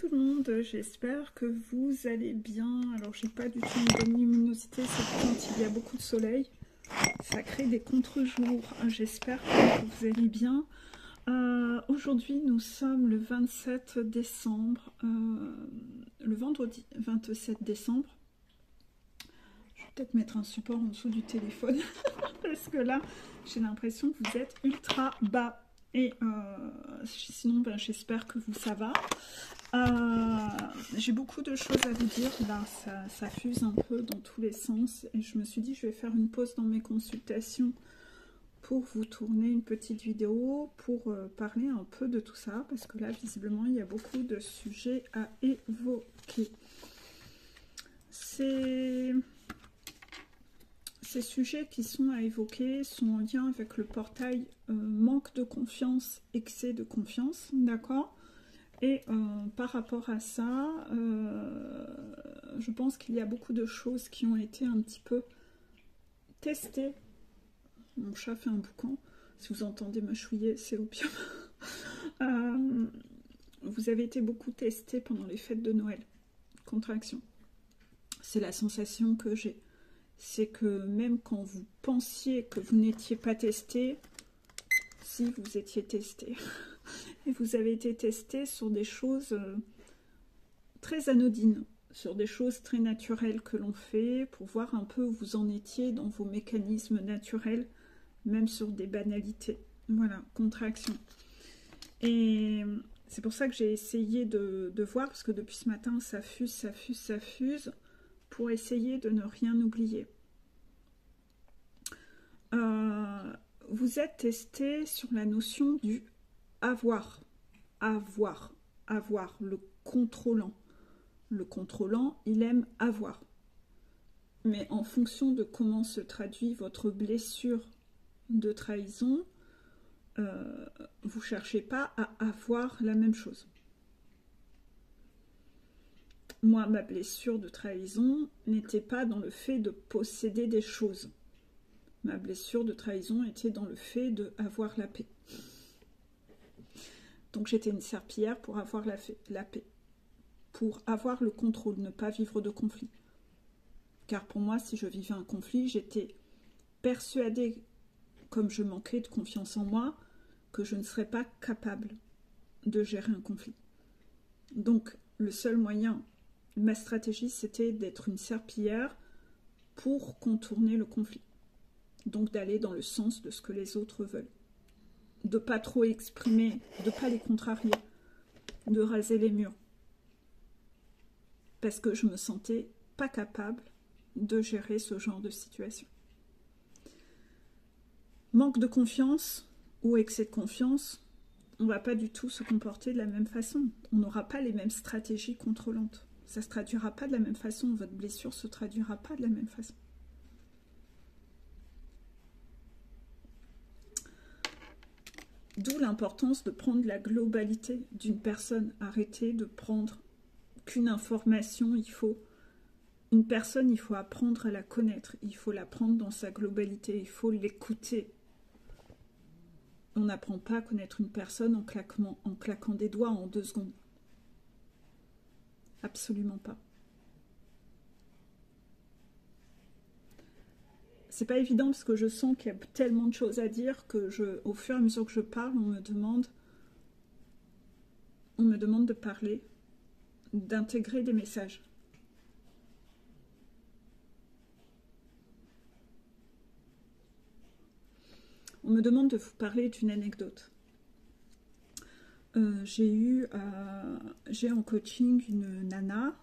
tout le monde, j'espère que vous allez bien. Alors j'ai pas du tout une bonne luminosité, c'est quand il y a beaucoup de soleil. Ça crée des contre-jours. J'espère que vous allez bien. Aujourd'hui nous sommes le 27 décembre, le vendredi 27 décembre. Je vais peut-être mettre un support en dessous du téléphone parce que là j'ai l'impression que vous êtes ultra bas. Et sinon, ben, j'espère que ça va. J'ai beaucoup de choses à vous dire. Là, ça fuse un peu dans tous les sens. Et je me suis dit, je vais faire une pause dans mes consultations pour vous tourner une petite vidéo pour parler un peu de tout ça. Parce que là, visiblement, il y a beaucoup de sujets à évoquer. Ces sujets qui sont à évoquer sont en lien avec le portail manque de confiance, excès de confiance, d'accord? Et par rapport à ça, je pense qu'il y a beaucoup de choses qui ont été un petit peu testées. Mon chat fait un boucan. Si vous entendez me chouiller, c'est l'opium. Vous avez été beaucoup testés pendant les fêtes de Noël. Contraction. C'est la sensation que j'ai. C'est que même quand vous pensiez que vous n'étiez pas testé, si vous étiez testé, et vous avez été testé sur des choses très anodines, sur des choses très naturelles que l'on fait, pour voir un peu où vous en étiez dans vos mécanismes naturels, même sur des banalités. Voilà, contraction. Et c'est pour ça que j'ai essayé de voir, parce que depuis ce matin, ça fuse, ça fuse, ça fuse, pour essayer de ne rien oublier. Vous êtes testé sur la notion du avoir, le contrôlant. Le contrôlant, il aime avoir. Mais en fonction de comment se traduit votre blessure de trahison, vous ne cherchez pas à avoir la même chose. Moi, ma blessure de trahison n'était pas dans le fait de posséder des choses. Ma blessure de trahison était dans le fait d'avoir la paix. Donc j'étais une serpillière pour avoir la paix. Pour avoir le contrôle, ne pas vivre de conflit. Car pour moi, si je vivais un conflit, j'étais persuadée, comme je manquais de confiance en moi, que je ne serais pas capable de gérer un conflit. Donc le seul moyen, ma stratégie, c'était d'être une serpillière pour contourner le conflit. Donc d'aller dans le sens de ce que les autres veulent. De ne pas trop exprimer, de ne pas les contrarier, de raser les murs. Parce que je me sentais pas capable de gérer ce genre de situation. Manque de confiance ou excès de confiance, on ne va pas du tout se comporter de la même façon. On n'aura pas les mêmes stratégies contrôlantes. Ça ne se traduira pas de la même façon, votre blessure ne se traduira pas de la même façon. D'où l'importance de prendre la globalité d'une personne. Arrêtez de prendre qu'une information. Une personne, il faut apprendre à la connaître. Il faut la prendre dans sa globalité. Il faut l'écouter. On n'apprend pas à connaître une personne en claquant des doigts en 2 secondes. Absolument pas. C'est pas évident parce que je sens qu'il y a tellement de choses à dire que au fur et à mesure que je parle, on me demande de parler, d'intégrer des messages. On me demande de vous parler d'une anecdote. J'ai en coaching une nana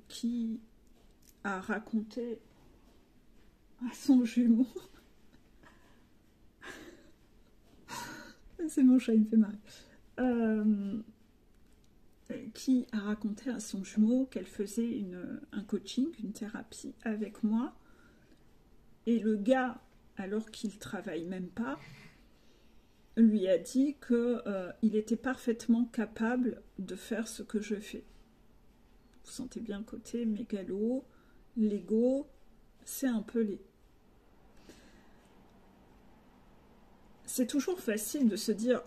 qui a raconté à son jumeau. C'est mon chat, il me fait marrer. Qui a raconté à son jumeau qu'elle faisait un coaching, une thérapie avec moi. Et le gars, alors qu'il travaille même pas, lui a dit qu'il était parfaitement capable de faire ce que je fais. Vous sentez bien le côté mégalo, l'ego, c'est un peu les... C'est toujours facile de se dire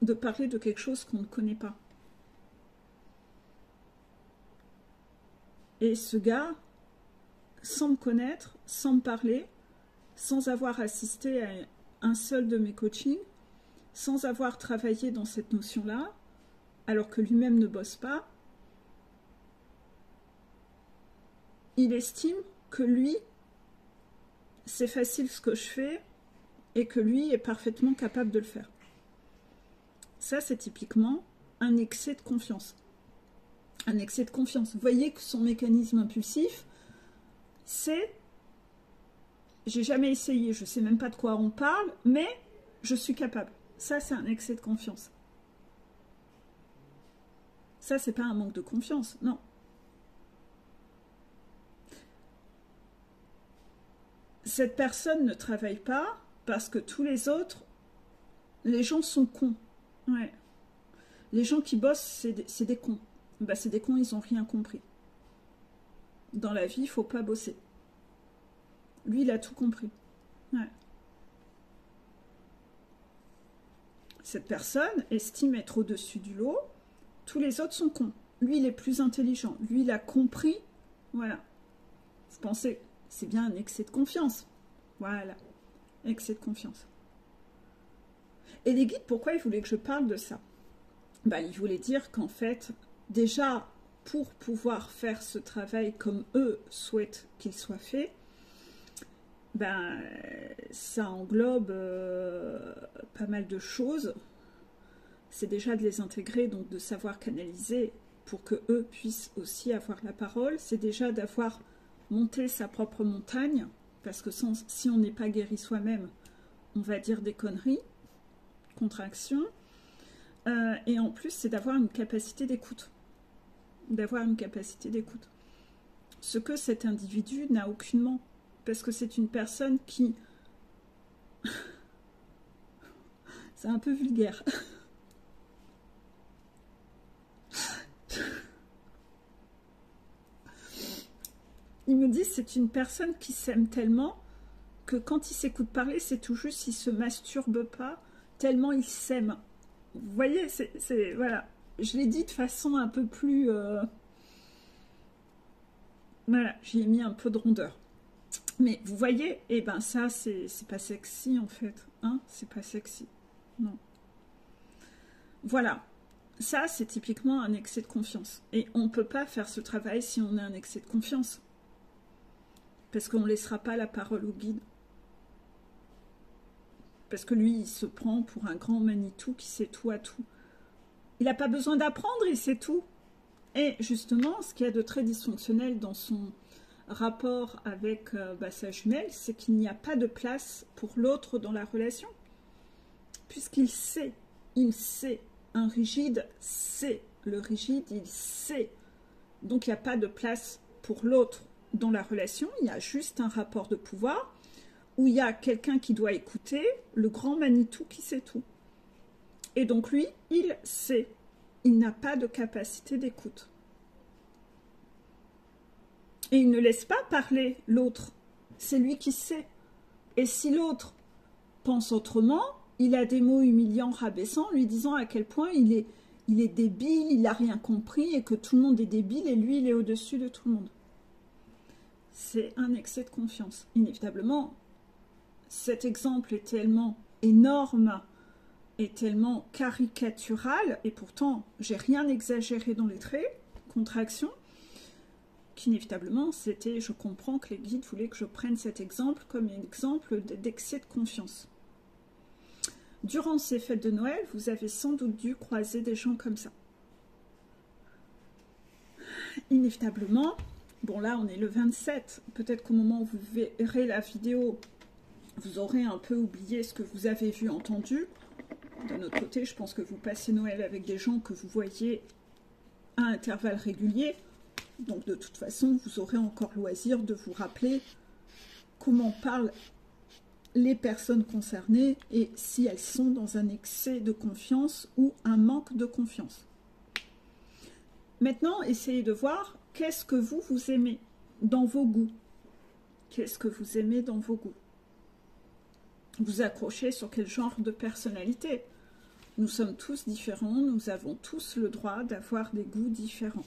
de parler de quelque chose qu'on ne connaît pas. Et ce gars, sans me connaître, sans me parler, sans avoir assisté à un seul de mes coachings, sans avoir travaillé dans cette notion-là, alors que lui-même ne bosse pas, il estime que lui, c'est facile ce que je fais et que lui est parfaitement capable de le faire. Ça, c'est typiquement un excès de confiance. Un excès de confiance. Vous voyez que son mécanisme impulsif, c'est « j'ai jamais essayé, je ne sais même pas de quoi on parle, mais je suis capable ». Ça, c'est un excès de confiance. Ça, c'est pas un manque de confiance, non. Cette personne ne travaille pas parce que tous les autres, les gens sont cons. Ouais. Les gens qui bossent, c'est des cons. Bah, c'est des cons, ils n'ont rien compris. Dans la vie, il ne faut pas bosser. Lui, il a tout compris. Ouais. Cette personne estime être au-dessus du lot. Tous les autres sont cons. Lui, il est plus intelligent. Lui, il a compris. Voilà. Vous pensez, c'est bien un excès de confiance. Voilà. Excès de confiance. Et les guides, pourquoi ils voulaient que je parle de ça? Ben, ils voulaient dire qu'en fait, déjà, pour pouvoir faire ce travail comme eux souhaitent qu'il soit fait, ben, ça englobe pas mal de choses. C'est déjà de les intégrer, donc de savoir canaliser pour que eux puissent aussi avoir la parole. C'est déjà d'avoir monté sa propre montagne, parce que si on n'est pas guéri soi-même, on va dire des conneries, contraction. Et en plus, c'est d'avoir une capacité d'écoute. D'avoir une capacité d'écoute. Ce que cet individu n'a aucunement. Parce que c'est une personne qui... c'est un peu vulgaire. Il me dit c'est une personne qui s'aime tellement que quand il s'écoute parler, c'est tout juste, il se masturbe pas, tellement il s'aime. Vous voyez, c'est voilà. Je l'ai dit de façon un peu plus... voilà, j'y ai mis un peu de rondeur. Mais vous voyez, eh ben ça, c'est pas sexy en fait. Hein, c'est pas sexy. Non. Voilà. Ça, c'est typiquement un excès de confiance. Et on ne peut pas faire ce travail si on a un excès de confiance. Parce qu'on ne laissera pas la parole au guide. Parce que lui, il se prend pour un grand Manitou qui sait tout à tout. Il n'a pas besoin d'apprendre, il sait tout. Et justement, ce qu'il y a de très dysfonctionnel dans son rapport avec sa jumelle, c'est qu'il n'y a pas de place pour l'autre dans la relation. Puisqu'il sait, un rigide sait, le rigide, il sait. Donc il n'y a pas de place pour l'autre dans la relation, il y a juste un rapport de pouvoir où il y a quelqu'un qui doit écouter, le grand Manitou qui sait tout. Et donc lui, il sait, il n'a pas de capacité d'écoute. Et il ne laisse pas parler l'autre, c'est lui qui sait. Et si l'autre pense autrement, il a des mots humiliants, rabaissants, lui disant à quel point il est débile, il n'a rien compris et que tout le monde est débile et lui, il est au-dessus de tout le monde. C'est un excès de confiance. Inévitablement, cet exemple est tellement énorme et tellement caricatural, et pourtant, j'ai rien exagéré dans les traits, contraction, qu'inévitablement, c'était, je comprends que les guides voulaient que je prenne cet exemple comme un exemple d'excès de confiance. Durant ces fêtes de Noël, vous avez sans doute dû croiser des gens comme ça. Inévitablement, bon là on est le 27, peut-être qu'au moment où vous verrez la vidéo, vous aurez un peu oublié ce que vous avez vu, entendu. D'un autre côté, je pense que vous passez Noël avec des gens que vous voyez à intervalles réguliers. Donc de toute façon, vous aurez encore loisir de vous rappeler comment parlent les personnes concernées et si elles sont dans un excès de confiance ou un manque de confiance. Maintenant, essayez de voir qu'est-ce que vous aimez dans vos goûts. Qu'est-ce que vous aimez dans vos goûts? Vous accrochez sur quel genre de personnalité? Nous sommes tous différents, nous avons tous le droit d'avoir des goûts différents.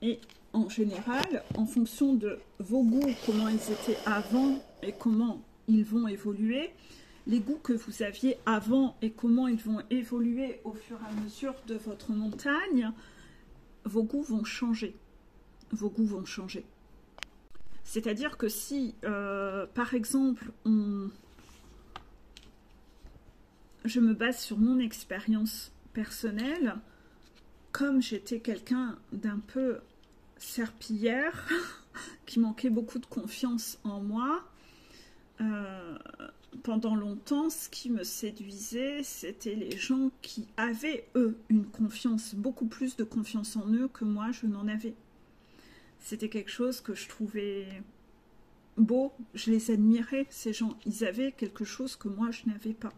Et en général, en fonction de vos goûts, comment ils étaient avant et comment ils vont évoluer, les goûts que vous aviez avant et comment ils vont évoluer au fur et à mesure de votre montagne, vos goûts vont changer. Vos goûts vont changer. C'est-à-dire que si, par exemple, je me base sur mon expérience personnelle, comme j'étais quelqu'un d'un peu serpillière, qui manquait beaucoup de confiance en moi, pendant longtemps, ce qui me séduisait, c'était les gens qui avaient, eux, une confiance, beaucoup plus de confiance en eux que moi, je n'en avais. C'était quelque chose que je trouvais beau, je les admirais, ces gens. Ils avaient quelque chose que moi, je n'avais pas.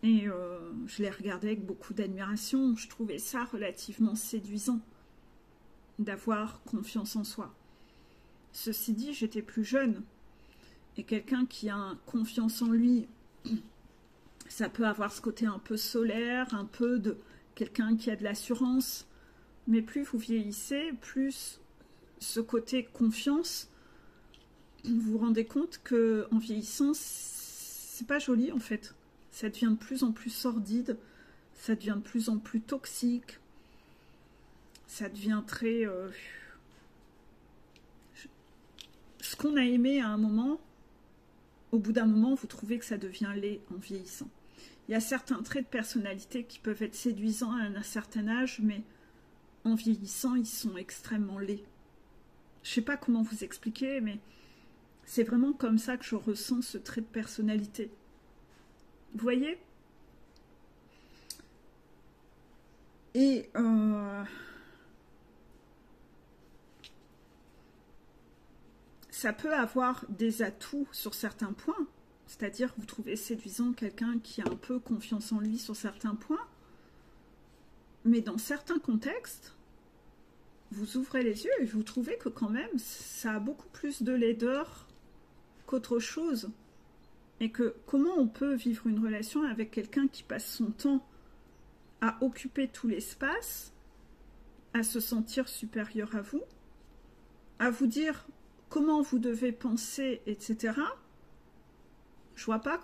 Et je les regardais avec beaucoup d'admiration. Je trouvais ça relativement séduisant, d'avoir confiance en soi. Ceci dit, j'étais plus jeune. Et quelqu'un qui a confiance en lui, ça peut avoir ce côté un peu solaire, un peu de quelqu'un qui a de l'assurance. Mais plus vous vieillissez, plus ce côté confiance, vous vous rendez compte qu'en vieillissant, c'est pas joli en fait. Ça devient de plus en plus sordide, ça devient de plus en plus toxique, ça devient très... Ce qu'on a aimé à un moment, au bout d'un moment, vous trouvez que ça devient laid en vieillissant. Il y a certains traits de personnalité qui peuvent être séduisants à un certain âge, mais en vieillissant, ils sont extrêmement laids. Je ne sais pas comment vous expliquer, mais c'est vraiment comme ça que je ressens ce trait de personnalité. Vous voyez? Et ça peut avoir des atouts sur certains points, c'est-à-dire vous trouvez séduisant quelqu'un qui a un peu confiance en lui sur certains points, mais dans certains contextes, vous ouvrez les yeux et vous trouvez que quand même, ça a beaucoup plus de laideur qu'autre chose. Et que comment on peut vivre une relation avec quelqu'un qui passe son temps à occuper tout l'espace, à se sentir supérieur à vous dire comment vous devez penser, etc. Je vois pas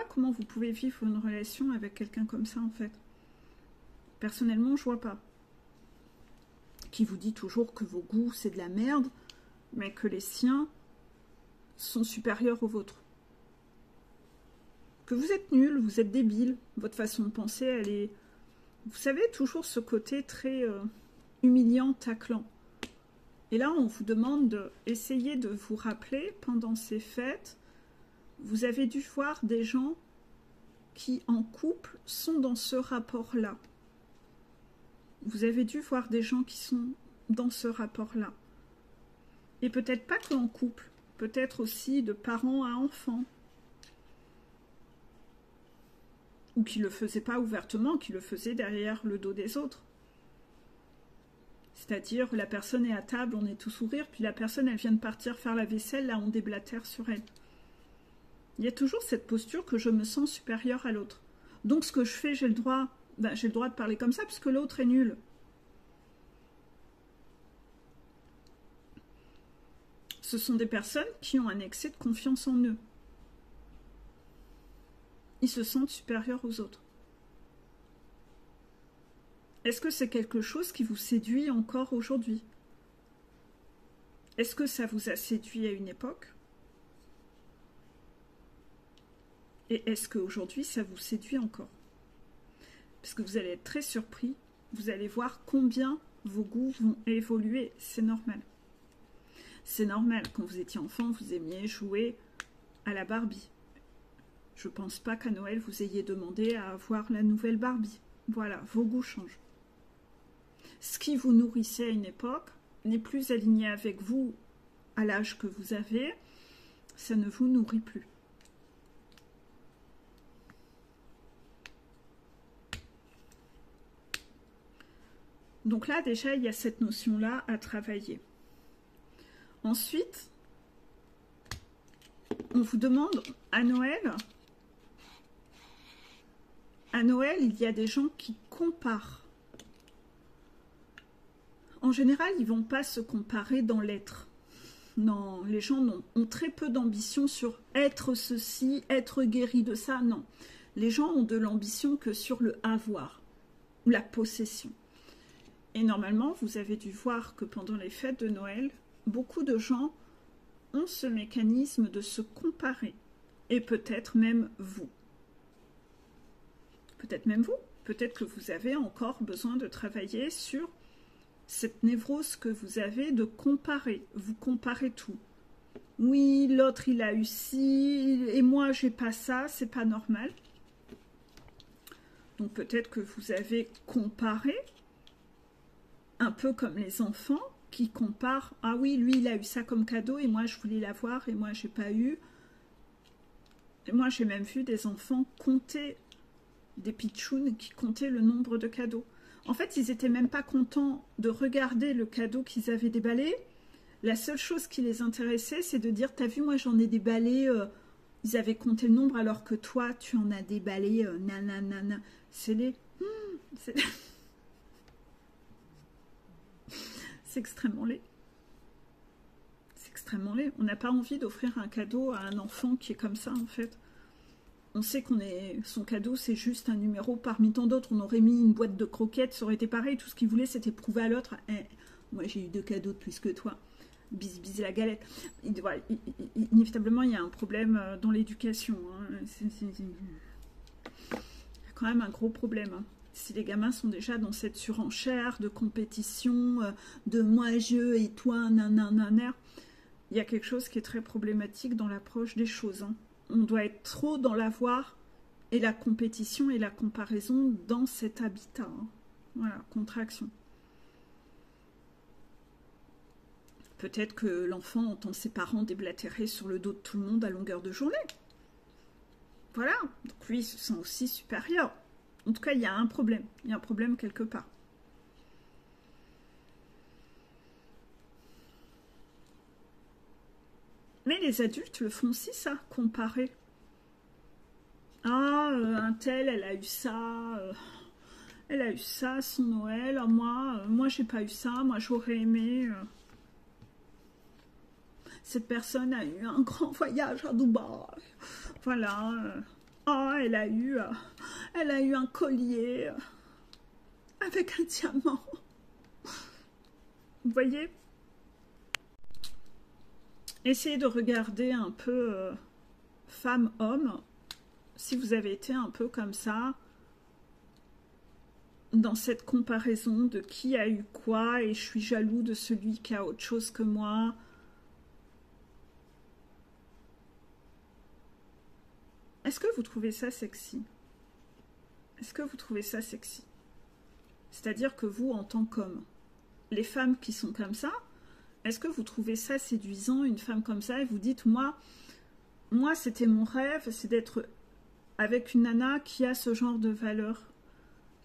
comment vous pouvez vivre une relation avec quelqu'un comme ça, en fait. Personnellement, je vois pas. Qui vous dit toujours que vos goûts, c'est de la merde, mais que les siens sont supérieurs aux vôtres. Que vous êtes nul, vous êtes débile, votre façon de penser, elle est... Vous savez, toujours ce côté très humiliant, taclant. Et là, on vous demande d'essayer de vous rappeler, pendant ces fêtes, vous avez dû voir des gens qui, en couple, sont dans ce rapport-là. Vous avez dû voir des gens qui sont dans ce rapport-là. Et peut-être pas qu'en couple, peut-être aussi de parents à enfants. Ou qui ne le faisaient pas ouvertement, qui le faisaient derrière le dos des autres. C'est-à-dire, la personne est à table, on est tout sourire, puis la personne, elle vient de partir faire la vaisselle, là, on déblatère sur elle. Il y a toujours cette posture que je me sens supérieure à l'autre. Donc, ce que je fais, j'ai le droit de parler comme ça, puisque l'autre est nul. Ce sont des personnes qui ont un excès de confiance en eux. Ils se sentent supérieurs aux autres. Est-ce que c'est quelque chose qui vous séduit encore aujourd'hui? Est-ce que ça vous a séduit à une époque? Et est-ce qu'aujourd'hui, ça vous séduit encore? Parce que vous allez être très surpris, vous allez voir combien vos goûts vont évoluer, c'est normal. C'est normal, quand vous étiez enfant, vous aimiez jouer à la Barbie. Je ne pense pas qu'à Noël, vous ayez demandé à avoir la nouvelle Barbie. Voilà, vos goûts changent. Ce qui vous nourrissait à une époque n'est plus aligné avec vous à l'âge que vous avez. Ça ne vous nourrit plus. Donc là, déjà, il y a cette notion-là à travailler. Ensuite, on vous demande à Noël à Noël, il y a des gens qui comparent. En général, ils ne vont pas se comparer dans l'être. Non, les gens ont très peu d'ambition sur être ceci, être guéri de ça, non. Les gens ont de l'ambition que sur le avoir, ou la possession. Et normalement, vous avez dû voir que pendant les fêtes de Noël, beaucoup de gens ont ce mécanisme de se comparer. Et peut-être même vous. Peut-être même vous. Peut-être que vous avez encore besoin de travailler sur cette névrose que vous avez de comparer. Vous comparez tout. Oui, l'autre il a eu ci, et moi j'ai pas ça, c'est pas normal. Donc peut-être que vous avez comparé, un peu comme les enfants qui comparent. Ah oui, lui il a eu ça comme cadeau et moi je voulais l'avoir et moi j'ai pas eu. Et moi j'ai même vu des enfants compter, des pitchouns qui comptaient le nombre de cadeaux. En fait, ils n'étaient même pas contents de regarder le cadeau qu'ils avaient déballé. La seule chose qui les intéressait, c'est de dire, t'as vu, moi j'en ai déballé, ils avaient compté le nombre, alors que toi, tu en as déballé, nanana. C'est les... c'est extrêmement laid. C'est extrêmement laid. On n'a pas envie d'offrir un cadeau à un enfant qui est comme ça, en fait. On sait qu'on est, son cadeau, c'est juste un numéro parmi tant d'autres. On aurait mis une boîte de croquettes, ça aurait été pareil. Tout ce qu'il voulait, c'était prouver à l'autre. Eh, moi, j'ai eu 2 cadeaux de plus que toi. Bis, bis la galette. Inévitablement, il y a un problème dans l'éducation. Hein. Il y a quand même un gros problème. Hein. Si les gamins sont déjà dans cette surenchère de compétition, de moi, je et toi, nanana, il y a quelque chose qui est très problématique dans l'approche des choses. Hein. On doit être trop dans l'avoir et la compétition et la comparaison dans cet habitat. Hein. Voilà, contraction. Peut-être que l'enfant entend ses parents déblatérer sur le dos de tout le monde à longueur de journée. Voilà, donc lui il se sent aussi supérieur. En tout cas, il y a un problème. Il y a un problème quelque part. Mais les adultes le font aussi, ça, comparer. Ah, un tel, elle a eu ça, son Noël. Ah, moi j'ai pas eu ça, moi j'aurais aimé. Cette personne a eu un grand voyage à Dubaï. Voilà. Ah, elle a eu un collier avec un diamant. Vous voyez? Essayez de regarder un peu femme-homme, si vous avez été un peu comme ça, dans cette comparaison de qui a eu quoi, et je suis jaloux de celui qui a autre chose que moi. Est-ce que vous trouvez ça sexy? Est-ce que vous trouvez ça sexy? C'est-à-dire que vous, en tant qu'homme, les femmes qui sont comme ça, est-ce que vous trouvez ça séduisant, une femme comme ça, et vous dites, moi c'était mon rêve, c'est d'être avec une nana qui a ce genre de valeur,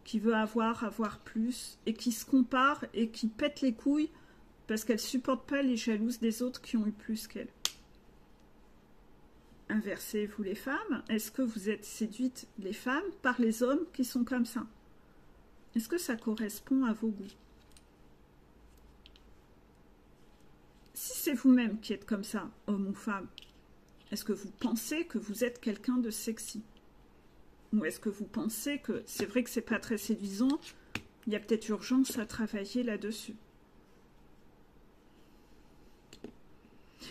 qui veut avoir plus, et qui se compare, et qui pète les couilles, parce qu'elle ne supporte pas les jalouses des autres qui ont eu plus qu'elle. Inversez-vous les femmes, est-ce que vous êtes séduites, les femmes, par les hommes qui sont comme ça? Est-ce que ça correspond à vos goûts? Si c'est vous-même qui êtes comme ça, homme ou femme, est-ce que vous pensez que vous êtes quelqu'un de sexy? Ou est-ce que vous pensez que c'est vrai que c'est pas très séduisant, il y a peut-être urgence à travailler là-dessus?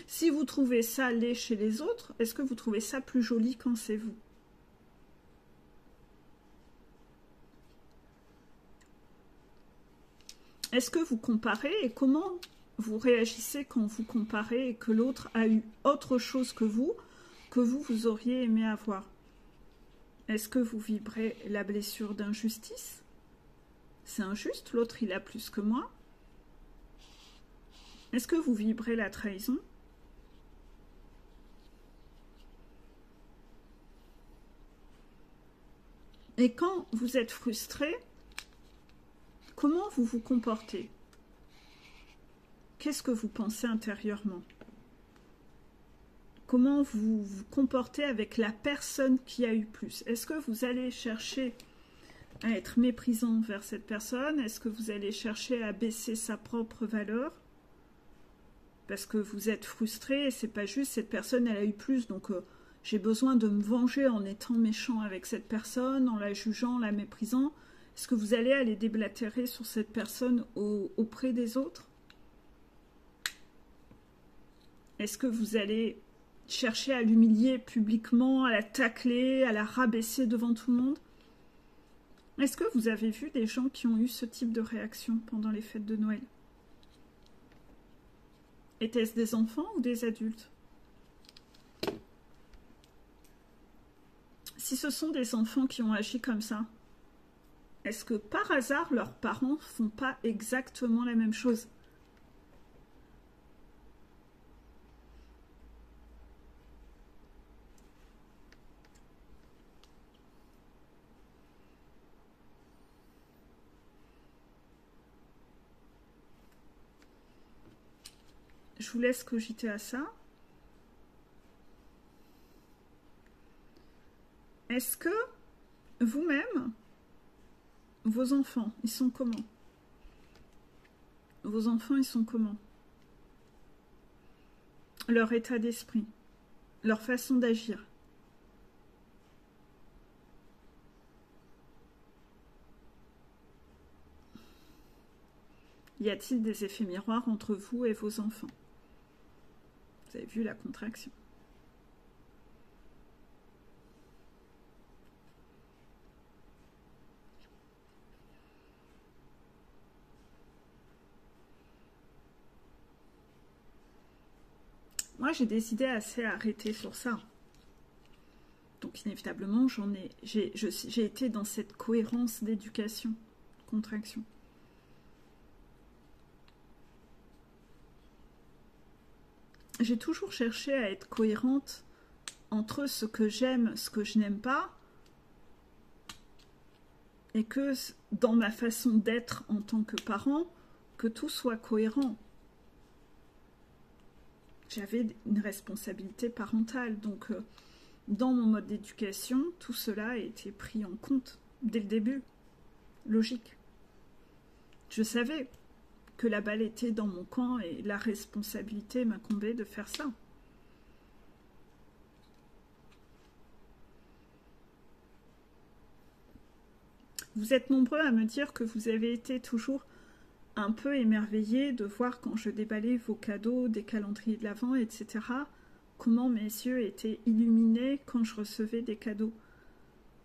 Si vous trouvez ça laid chez les autres, est-ce que vous trouvez ça plus joli quand c'est vous? Est-ce que vous comparez et comment vous réagissez quand vous comparez et que l'autre a eu autre chose que vous auriez aimé avoir? Est-ce que vous vibrez la blessure d'injustice? C'est injuste, l'autre il a plus que moi. Est-ce que vous vibrez la trahison? Et quand vous êtes frustré, comment vous vous comportez? Qu'est-ce que vous pensez intérieurement? Comment vous vous comportez avec la personne qui a eu plus? Est-ce que vous allez chercher à être méprisant vers cette personne? Est-ce que vous allez chercher à baisser sa propre valeur? Parce que vous êtes frustré, et c'est pas juste, cette personne elle a eu plus, donc j'ai besoin de me venger en étant méchant avec cette personne, en la jugeant, en la méprisant. Est-ce que vous allez aller déblatérer sur cette personne auprès des autres? Est-ce que vous allez chercher à l'humilier publiquement, à la tacler, à la rabaisser devant tout le monde? Est-ce que vous avez vu des gens qui ont eu ce type de réaction pendant les fêtes de Noël? Étaient-ce des enfants ou des adultes? Si ce sont des enfants qui ont agi comme ça, est-ce que par hasard leurs parents font pas exactement la même chose? Je vous laisse cogiter à ça. Est-ce que vous-même, vos enfants, ils sont comment? Vos enfants, ils sont comment? Leur état d'esprit, leur façon d'agir. Y a-t-il des effets miroirs entre vous et vos enfants? Vous avez vu la contraction. Moi, j'ai décidé assez à arrêter sur ça. Donc, inévitablement, j'ai été dans cette cohérence d'éducation, contraction. J'ai toujours cherché à être cohérente entre ce que j'aime, ce que je n'aime pas, et que dans ma façon d'être en tant que parent, que tout soit cohérent. J'avais une responsabilité parentale, donc dans mon mode d'éducation, tout cela a été pris en compte dès le début. Logique. Je savais que la balle était dans mon camp et la responsabilité m'incombait de faire ça. Vous êtes nombreux à me dire que vous avez été toujours un peu émerveillés de voir quand je déballais vos cadeaux, des calendriers de l'Avent, etc., comment mes yeux étaient illuminés quand je recevais des cadeaux.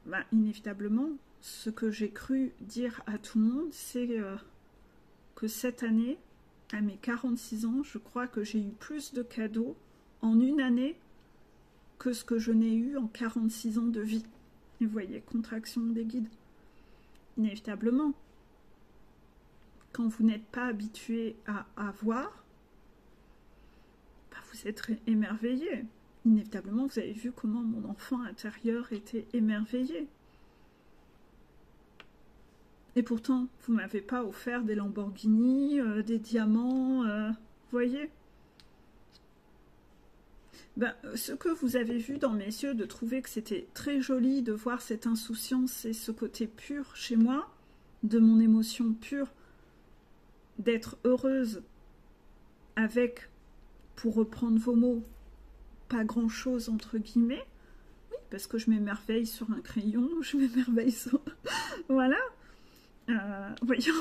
Bah, inévitablement, ce que j'ai cru dire à tout le monde, c'est que cette année, à mes 46 ans, je crois que j'ai eu plus de cadeaux en une année que ce que je n'ai eu en 46 ans de vie. Et vous voyez, contraction des guides. Inévitablement, quand vous n'êtes pas habitué à avoir, bah vous êtes émerveillé. Inévitablement, vous avez vu comment mon enfant intérieur était émerveillé. Et pourtant, vous ne m'avez pas offert des Lamborghini, des diamants, vous voyez. Ben, ce que vous avez vu dans mes yeux, de trouver que c'était très joli de voir cette insouciance et ce côté pur chez moi, de mon émotion pure, d'être heureuse avec, pour reprendre vos mots, pas grand-chose entre guillemets, oui, parce que je m'émerveille sur un crayon, je m'émerveille sur... voilà. Voyez,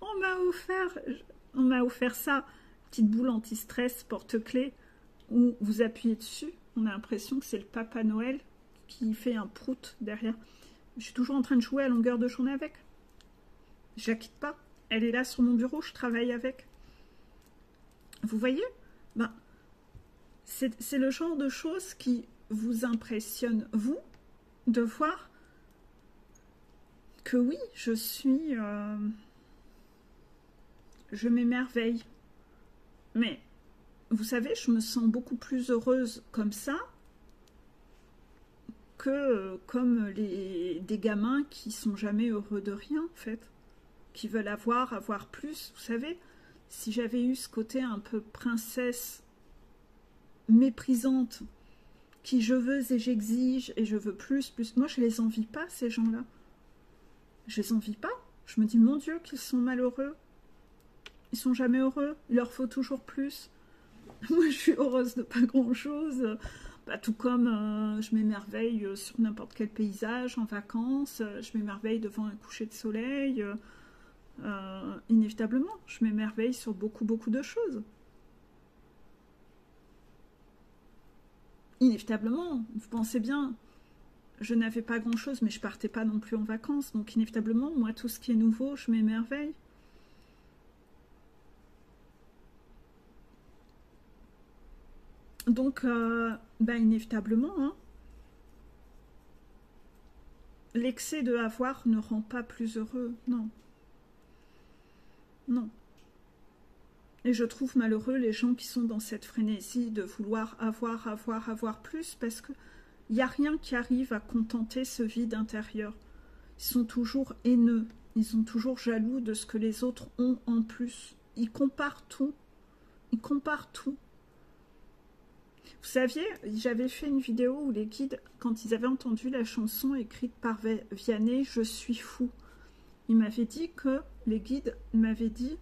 on m'a offert ça, petite boule anti-stress, porte-clés, où vous appuyez dessus, on a l'impression que c'est le Papa Noël qui fait un prout derrière. Je suis toujours en train de jouer à longueur de journée avec. Je la quitte pas. Elle est là sur mon bureau, je travaille avec. Vous voyez, ben, c'est le genre de choses qui vous impressionne, vous, de voir que oui, je suis... je m'émerveille. Mais, vous savez, je me sens beaucoup plus heureuse comme ça que comme des gamins qui sont jamais heureux de rien, en fait. Qui veulent avoir plus. Vous savez, si j'avais eu ce côté un peu princesse méprisante, qui je veux et j'exige et je veux plus, moi je les envie pas, ces gens-là. Je les envie pas. Je me dis, mon Dieu, qu'ils sont malheureux. Ils sont jamais heureux. Il leur faut toujours plus. Moi, je suis heureuse de pas grand-chose. Bah, tout comme je m'émerveille sur n'importe quel paysage en vacances. Je m'émerveille devant un coucher de soleil. Inévitablement, je m'émerveille sur beaucoup, beaucoup de choses. Inévitablement, vous pensez bien, je n'avais pas grand-chose, mais je partais pas non plus en vacances. Donc inévitablement, moi, tout ce qui est nouveau, je m'émerveille. Donc, inévitablement, hein, l'excès de avoir ne rend pas plus heureux. Non. Non. Et je trouve malheureux les gens qui sont dans cette frénésie de vouloir avoir plus, parce qu'il n'y a rien qui arrive à contenter ce vide intérieur. Ils sont toujours haineux, ils sont toujours jaloux de ce que les autres ont en plus. Ils comparent tout. Ils comparent tout. Vous saviez, j'avais fait une vidéo où les guides, quand ils avaient entendu la chanson écrite par Vianney, « Je suis fou », ils m'avaient dit que, les guides m'avaient dit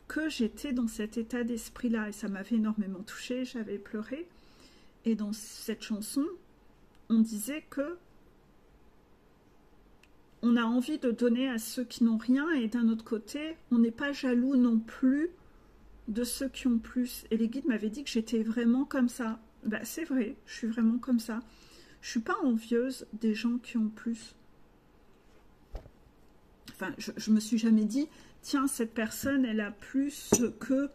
que j'étais dans cet état d'esprit-là. Et ça m'avait énormément touchée, j'avais pleuré. Et dans cette chanson, on disait que on a envie de donner à ceux qui n'ont rien, et d'un autre côté, on n'est pas jaloux non plus de ceux qui ont plus. Et les guides m'avaient dit que j'étais vraiment comme ça. Bah, c'est vrai, je suis vraiment comme ça. Je suis pas envieuse des gens qui ont plus. Enfin, je me suis jamais dit, tiens, cette personne, elle a plus que...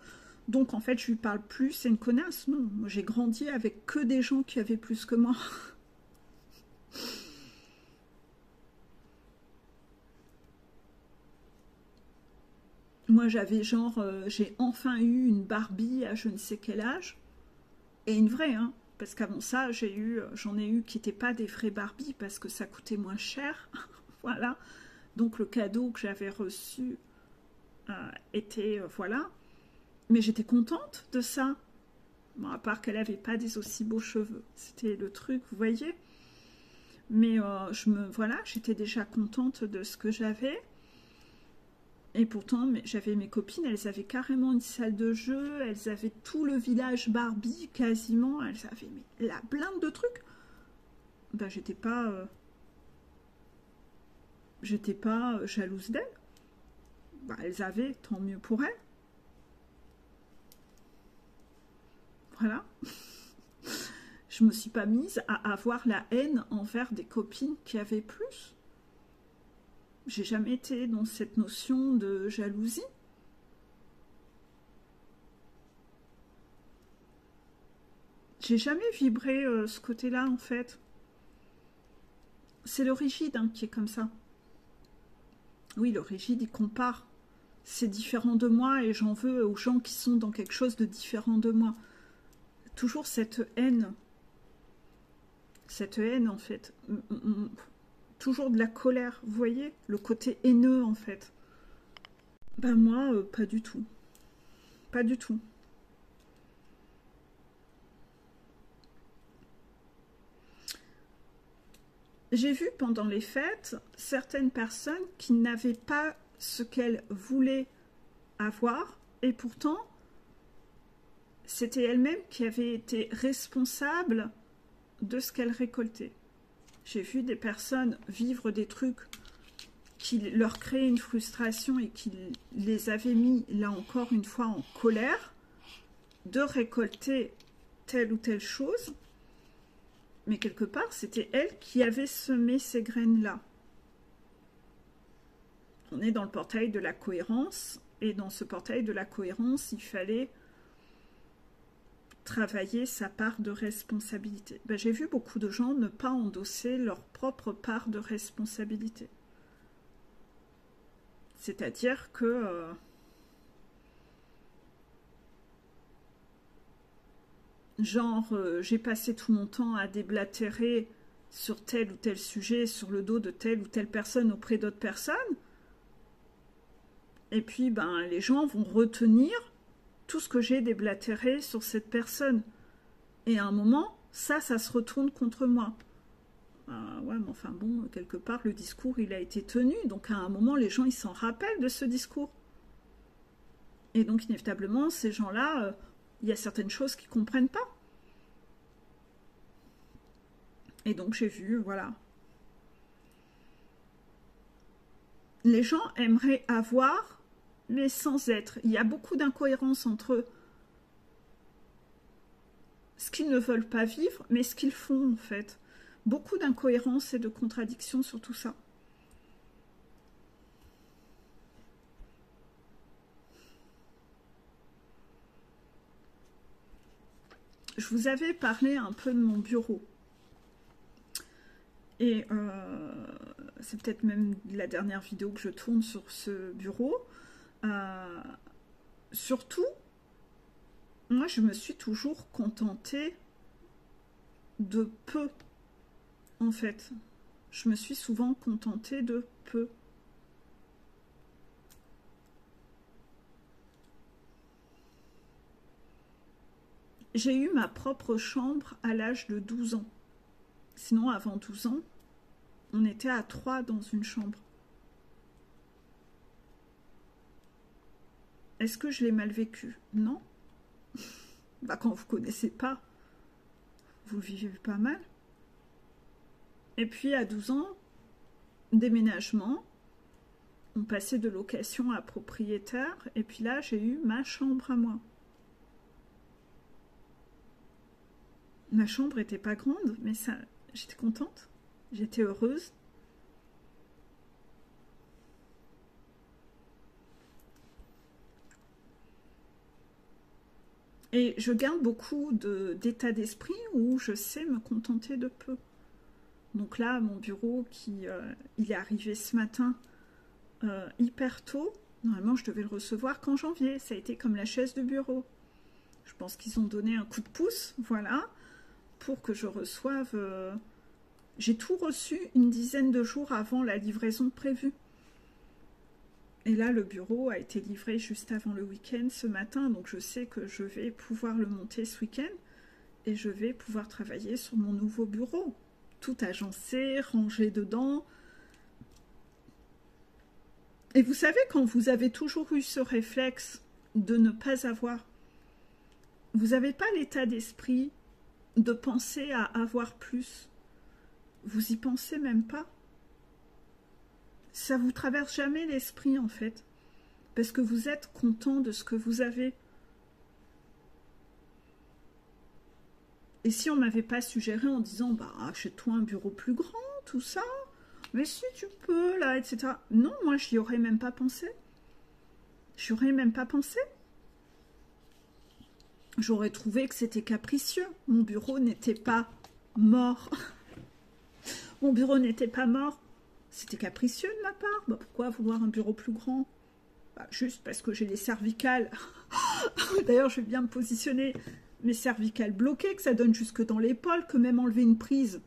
Donc, en fait, je lui parle plus, c'est une connasse. Non, moi, j'ai grandi avec que des gens qui avaient plus que moi. Moi, j'avais genre, j'ai enfin eu une Barbie à je ne sais quel âge. Et une vraie, hein. Parce qu'avant ça, j'en ai eu qui n'étaient pas des vraies Barbie parce que ça coûtait moins cher. Voilà. Donc, le cadeau que j'avais reçu était, voilà. Mais j'étais contente de ça. Bon, à part qu'elle n'avait pas des aussi beaux cheveux. C'était le truc, vous voyez. Mais voilà, j'étais déjà contente de ce que j'avais. Et pourtant, j'avais mes copines, elles avaient carrément une salle de jeu, elles avaient tout le village Barbie, quasiment, elles avaient la blinde de trucs. Ben, j'étais pas jalouse d'elles. Ben, elles avaient, tant mieux pour elles. Voilà. Je me suis pas mise à avoir la haine envers des copines qui avaient plus. J'ai jamais été dans cette notion de jalousie. J'ai jamais vibré ce côté-là, en fait. C'est le rigide hein, qui est comme ça. Oui, le rigide, il compare. C'est différent de moi et j'en veux aux gens qui sont dans quelque chose de différent de moi. Toujours cette haine. Cette haine, en fait. Toujours de la colère, vous voyez, le côté haineux en fait. Ben moi, pas du tout. Pas du tout. J'ai vu pendant les fêtes certaines personnes qui n'avaient pas ce qu'elles voulaient avoir et pourtant c'était elles-mêmes qui avaient été responsables de ce qu'elles récoltaient. J'ai vu des personnes vivre des trucs qui leur créaient une frustration et qui les avaient mis, là encore une fois, en colère, de récolter telle ou telle chose. Mais quelque part, c'était elles qui avaient semé ces graines-là. On est dans le portail de la cohérence, et dans ce portail de la cohérence, il fallait travailler sa part de responsabilité. Ben, j'ai vu beaucoup de gens ne pas endosser leur propre part de responsabilité. C'est-à-dire que j'ai passé tout mon temps à déblatérer sur tel ou tel sujet, sur le dos de telle ou telle personne auprès d'autres personnes. Et puis, ben, les gens vont retenir tout ce que j'ai déblatéré sur cette personne. Et à un moment, ça se retourne contre moi. Ouais, mais enfin bon, quelque part, le discours, il a été tenu. Donc à un moment, les gens, ils s'en rappellent de ce discours. Et donc, inévitablement, ces gens-là, il y a certaines choses qu'ils ne comprennent pas. Et donc, j'ai vu, voilà. Les gens aimeraient avoir, mais sans être. Il y a beaucoup d'incohérences entre ce qu'ils ne veulent pas vivre, mais ce qu'ils font, en fait. Beaucoup d'incohérences et de contradictions sur tout ça. Je vous avais parlé un peu de mon bureau. Et c'est peut-être même la dernière vidéo que je tourne sur ce bureau. Surtout, moi, je me suis toujours contentée de peu, en fait. Je me suis souvent contentée de peu. J'ai eu ma propre chambre à l'âge de 12 ans. Sinon, avant 12 ans, on était à 3 dans une chambre. Est-ce que je l'ai mal vécu? Non. Bah, quand vous ne connaissez pas, vous le vivez pas mal. Et puis, à 12 ans, déménagement, on passait de location à propriétaire, et puis là, j'ai eu ma chambre à moi. Ma chambre n'était pas grande, mais ça, j'étais contente, j'étais heureuse. Et je garde beaucoup d'état d'esprit où je sais me contenter de peu. Donc là, mon bureau, il est arrivé ce matin hyper tôt. Normalement, je devais le recevoir qu'en janvier. Ça a été comme la chaise de bureau. Je pense qu'ils ont donné un coup de pouce, voilà, pour que je reçoive... J'ai tout reçu une dizaine de jours avant la livraison prévue. Et là, le bureau a été livré juste avant le week-end ce matin, donc je sais que je vais pouvoir le monter ce week-end et je vais pouvoir travailler sur mon nouveau bureau. Tout agencé, rangé dedans. Et vous savez, quand vous avez toujours eu ce réflexe de ne pas avoir, vous n'avez pas l'état d'esprit de penser à avoir plus. Vous y pensez même pas. Ça vous traverse jamais l'esprit, en fait. Parce que vous êtes content de ce que vous avez. Et si on ne m'avait pas suggéré en disant, bah, achète-toi un bureau plus grand, tout ça, mais si tu peux, là, etc. Non, moi, j'y aurais même pas pensé. J'y aurais même pas pensé. J'aurais trouvé que c'était capricieux. Mon bureau n'était pas mort. Mon bureau n'était pas mort. C'était capricieux de ma part. Bah, pourquoi vouloir un bureau plus grand? Bah, juste parce que j'ai les cervicales. D'ailleurs, je vais bien me positionner. Mes cervicales bloquées, que ça donne jusque dans l'épaule, que même enlever une prise,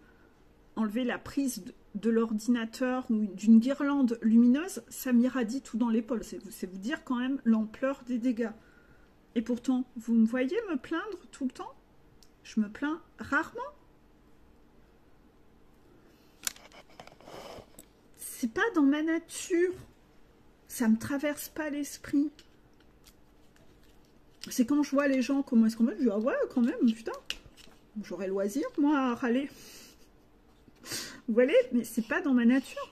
enlever la prise de l'ordinateur ou d'une guirlande lumineuse, ça m'irradie tout dans l'épaule. C'est vous dire quand même l'ampleur des dégâts. Et pourtant, vous me voyez me plaindre tout le temps? Je me plains rarement. C'est pas dans ma nature. Ça me traverse pas l'esprit. C'est quand je vois les gens, comment est-ce qu'on va, je dis, ah ouais, quand même, putain, j'aurais loisir, moi, à râler. Vous voyez, mais c'est pas dans ma nature.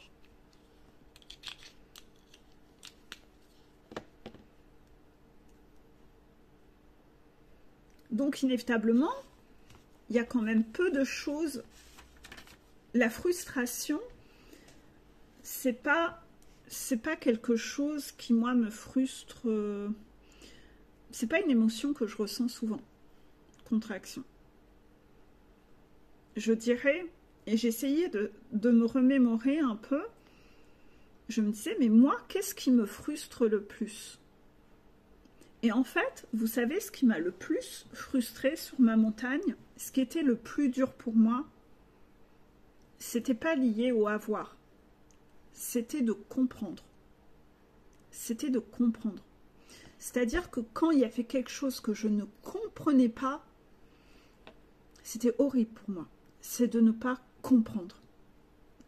Donc, inévitablement, il y a quand même peu de choses. La frustration, c'est pas quelque chose qui, moi, me frustre. C'est pas une émotion que je ressens souvent. Contraction. Je dirais, et j'essayais de me remémorer un peu, je me disais, mais moi, qu'est-ce qui me frustre le plus? Et en fait, vous savez ce qui m'a le plus frustré sur ma montagne, ce qui était le plus dur pour moi, c'était pas lié au avoir, c'était de comprendre. C'était de comprendre. C'est-à-dire que quand il y avait quelque chose que je ne comprenais pas, c'était horrible pour moi. C'est de ne pas comprendre.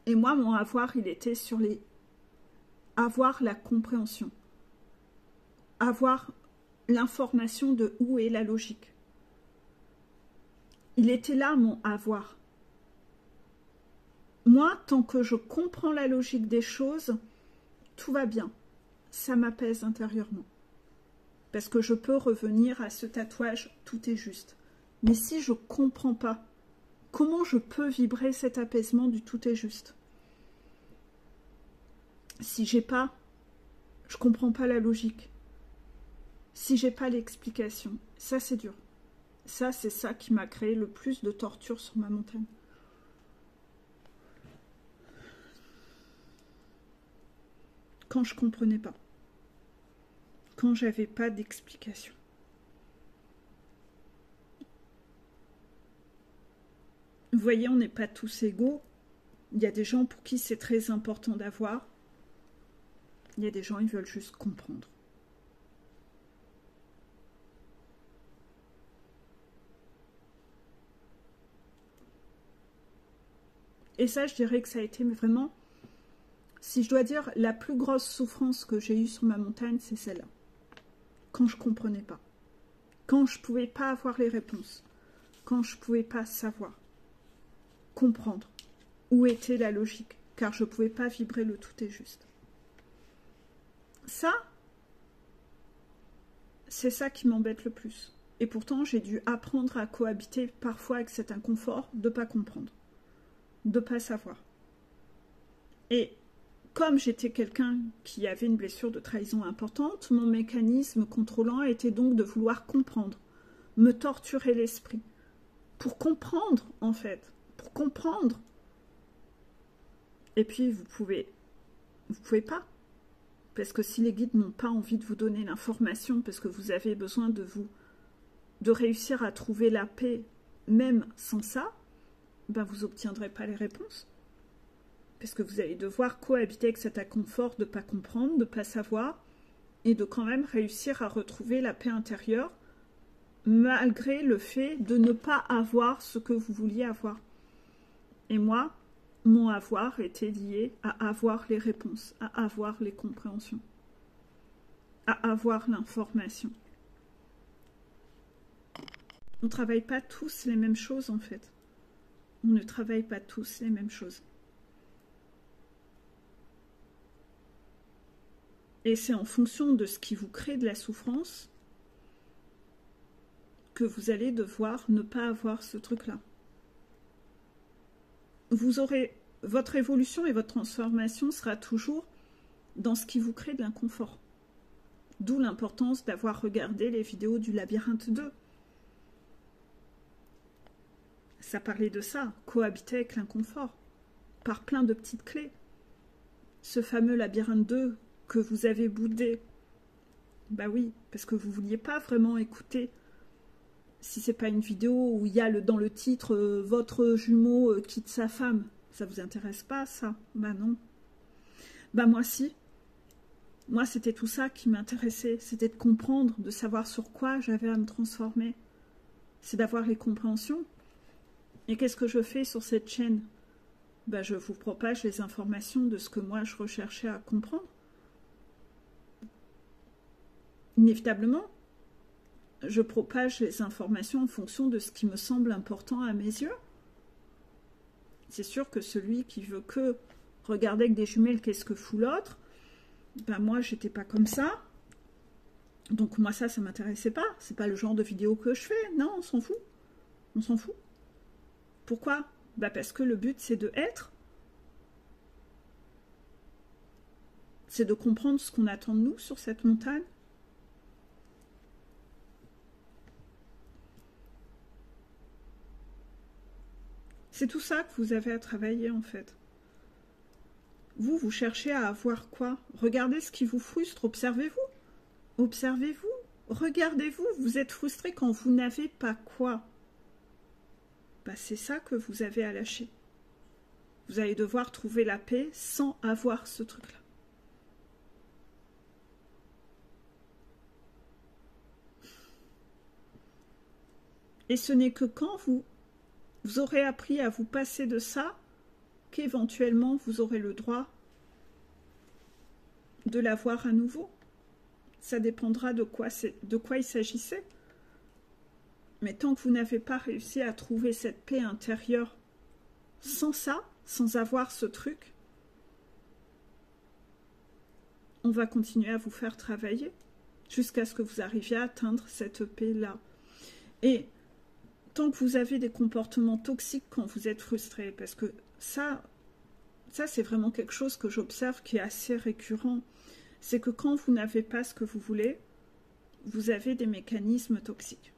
Et moi, mon avoir, il était sur les... avoir la compréhension. Avoir l'information de où est la logique. Il était là, mon avoir. Moi, tant que je comprends la logique des choses, tout va bien. Ça m'apaise intérieurement. Parce que je peux revenir à ce tatouage, tout est juste. Mais si je ne comprends pas, comment je peux vibrer cet apaisement du tout est juste? Si j'ai pas, je comprends pas la logique. Si j'ai pas l'explication, ça c'est dur. Ça, c'est ça qui m'a créé le plus de torture sur ma montagne. Quand je comprenais pas. Quand j'avais pas d'explication. Vous voyez, on n'est pas tous égaux. Il y a des gens pour qui c'est très important d'avoir. Il y a des gens, ils veulent juste comprendre. Et ça, je dirais que ça a été vraiment, si je dois dire, la plus grosse souffrance que j'ai eue sur ma montagne, c'est celle-là. Quand je ne comprenais pas. Quand je ne pouvais pas avoir les réponses. Quand je ne pouvais pas savoir. Comprendre où était la logique. Car je ne pouvais pas vibrer le tout est juste. Ça, c'est ça qui m'embête le plus. Et pourtant, j'ai dû apprendre à cohabiter parfois avec cet inconfort de ne pas comprendre. De ne pas savoir. Et comme j'étais quelqu'un qui avait une blessure de trahison importante, mon mécanisme contrôlant était donc de vouloir comprendre, me torturer l'esprit. Pour comprendre, en fait. Pour comprendre. Et puis, vous pouvez pas. Parce que si les guides n'ont pas envie de vous donner l'information, parce que vous avez besoin de réussir à trouver la paix, même sans ça, ben vous n'obtiendrez pas les réponses. Parce que vous allez devoir cohabiter avec cet inconfort de ne pas comprendre, de ne pas savoir, et de quand même réussir à retrouver la paix intérieure, malgré le fait de ne pas avoir ce que vous vouliez avoir. Et moi, mon avoir était lié à avoir les réponses, à avoir les compréhensions, à avoir l'information. On ne travaille pas tous les mêmes choses, en fait. On ne travaille pas tous les mêmes choses. Et c'est en fonction de ce qui vous crée de la souffrance que vous allez devoir ne pas avoir ce truc-là. Vous aurez votre évolution et votre transformation sera toujours dans ce qui vous crée de l'inconfort. D'où l'importance d'avoir regardé les vidéos du labyrinthe 2. Ça parlait de ça, cohabiter avec l'inconfort, par plein de petites clés. Ce fameux labyrinthe 2 que vous avez boudé, bah oui, parce que vous ne vouliez pas vraiment écouter. Si c'est pas une vidéo où il y a dans le titre votre jumeau quitte sa femme, ça vous intéresse pas ça? Bah non. Bah moi si. Moi c'était tout ça qui m'intéressait, c'était de comprendre, de savoir sur quoi j'avais à me transformer. C'est d'avoir les compréhensions. Et qu'est-ce que je fais sur cette chaîne? Bah je vous propage les informations de ce que moi je recherchais à comprendre. Inévitablement, je propage les informations en fonction de ce qui me semble important à mes yeux. C'est sûr que celui qui veut que regarder avec des jumelles qu'est-ce que fout l'autre, ben moi j'étais pas comme ça. Donc moi ça m'intéressait pas. C'est pas le genre de vidéo que je fais. Non, on s'en fout. On s'en fout. Pourquoi? Ben parce que le but c'est de être. C'est de comprendre ce qu'on attend de nous sur cette montagne. C'est tout ça que vous avez à travailler en fait. Vous cherchez à avoir quoi? Regardez ce qui vous frustre, observez-vous. Observez-vous, regardez-vous, vous êtes frustré quand vous n'avez pas quoi? Bah, c'est ça que vous avez à lâcher. Vous allez devoir trouver la paix sans avoir ce truc-là. Et ce n'est que quand vous aurez appris à vous passer de ça, qu'éventuellement vous aurez le droit de la voir à nouveau. Ça dépendra de quoi il s'agissait. Mais tant que vous n'avez pas réussi à trouver cette paix intérieure sans ça, sans avoir ce truc, on va continuer à vous faire travailler jusqu'à ce que vous arriviez à atteindre cette paix-là. Et tant que vous avez des comportements toxiques quand vous êtes frustré, parce que ça c'est vraiment quelque chose que j'observe qui est assez récurrent, c'est que quand vous n'avez pas ce que vous voulez, vous avez des mécanismes toxiques.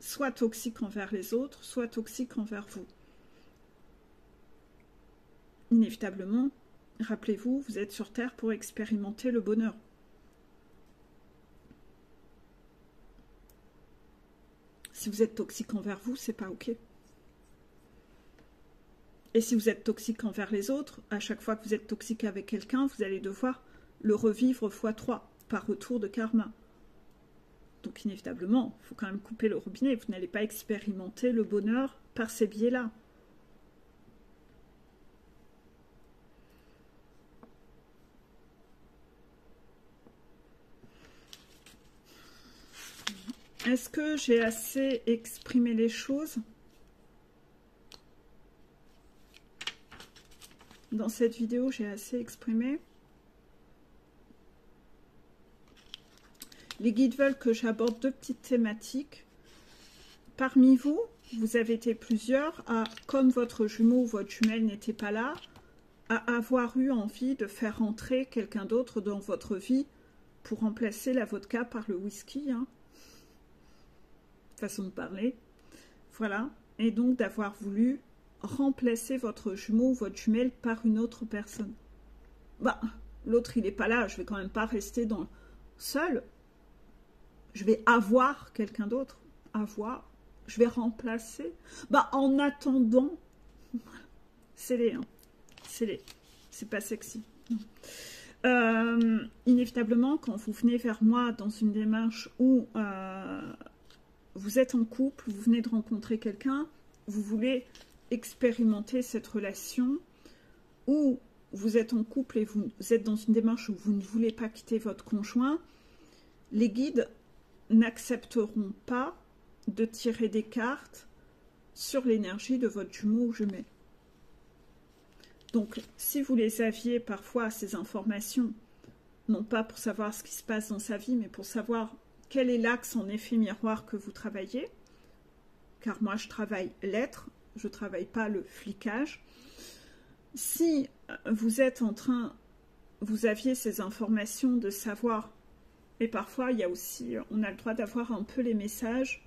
Soit toxiques envers les autres, soit toxiques envers vous. Inévitablement, rappelez-vous, vous êtes sur Terre pour expérimenter le bonheur. Si vous êtes toxique envers vous, c'est pas OK. Et si vous êtes toxique envers les autres, à chaque fois que vous êtes toxique avec quelqu'un, vous allez devoir le revivre x3 par retour de karma. Donc inévitablement, il faut quand même couper le robinet. Vous n'allez pas expérimenter le bonheur par ces biais-là. Est-ce que j'ai assez exprimé les choses dans cette vidéo? J'ai assez exprimé. Les guides veulent que j'aborde 2 petites thématiques. Parmi vous, vous avez été plusieurs à, comme votre jumeau ou votre jumelle n'était pas là, à avoir eu envie de faire entrer quelqu'un d'autre dans votre vie pour remplacer la vodka par le whisky, hein. Façon de parler. Voilà. Et donc d'avoir voulu remplacer votre jumeau ou votre jumelle par une autre personne. Bah, l'autre il n'est pas là, je vais quand même pas rester seul. Je vais avoir quelqu'un d'autre. Avoir. Je vais remplacer. Bah, en attendant, c'est les, hein. C'est les. C'est pas sexy. Inévitablement, quand vous venez vers moi dans une démarche où vous êtes en couple, vous venez de rencontrer quelqu'un, vous voulez expérimenter cette relation, ou vous êtes en couple et vous êtes dans une démarche où vous ne voulez pas quitter votre conjoint, les guides n'accepteront pas de tirer des cartes sur l'énergie de votre jumeau ou jumelle. Donc, si vous les aviez parfois, ces informations, non pas pour savoir ce qui se passe dans sa vie, mais pour savoir quel est l'axe en effet miroir que vous travaillez, car moi je travaille l'être, je ne travaille pas le flicage. Si vous êtes en train, vous aviez ces informations de savoir, et parfois il y a aussi, on a le droit d'avoir un peu les messages